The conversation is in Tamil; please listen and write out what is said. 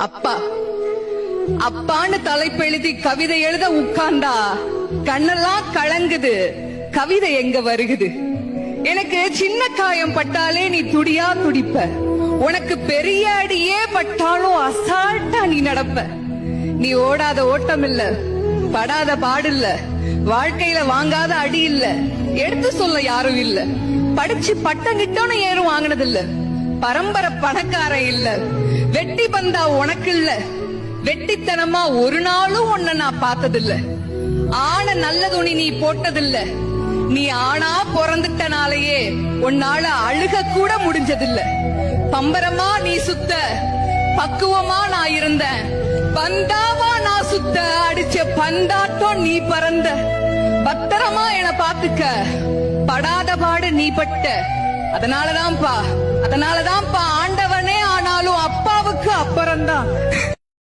அப்பா அப்பான்னு தலைப்பெழுதி கவிதை எழுத உட்கார்ந்தா கண்ணெல்லாம் கலங்குது, கவிதை எங்க வருகுது? எனக்கு சின்ன காயம் பட்டாலே நீ துடியா துடிப்ப, உனக்கு பெரிய அடியே பட்டாலும் அசால்ட்டா நீ நடப்ப. நீ ஓடாத ஓட்டம் இல்ல, படாத பாடு இல்ல, வாழ்க்கையில வாங்காத அடி இல்ல, எடுத்து சொல்ல யாரும் இல்ல, படிச்சு பட்டம் கிட்டோன்னு ஏறும் வாங்கினது இல்ல, பரம்பரை பணக்கார இல்ல, வெட்டி பந்தா உனக்கு இல்ல, வெட்டித்தனமா ஒரு நாளும் உன்ன நான் பார்த்ததில்ல, ஆன நல்ல துணி நீ போட்டதில்ல, நீ ஆனா பிறந்துட்டனாலேயே உன்னால அழுக கூட முடிஞ்சதில்ல. பம்பரமா நீ சுத்த, பக்குவமா நான் இருந்த, பந்தாவா நான் சுத்த, அடிச்ச பந்தாட்டம் நீ பறந்த, பத்திரமா என பாத்துக்க, படாத பாடு நீ பட்ட. அதனாலதான்ப்பா ஆண்டவனே ஆனாலும் அப்பாவுக்கு அப்புறம்தான்.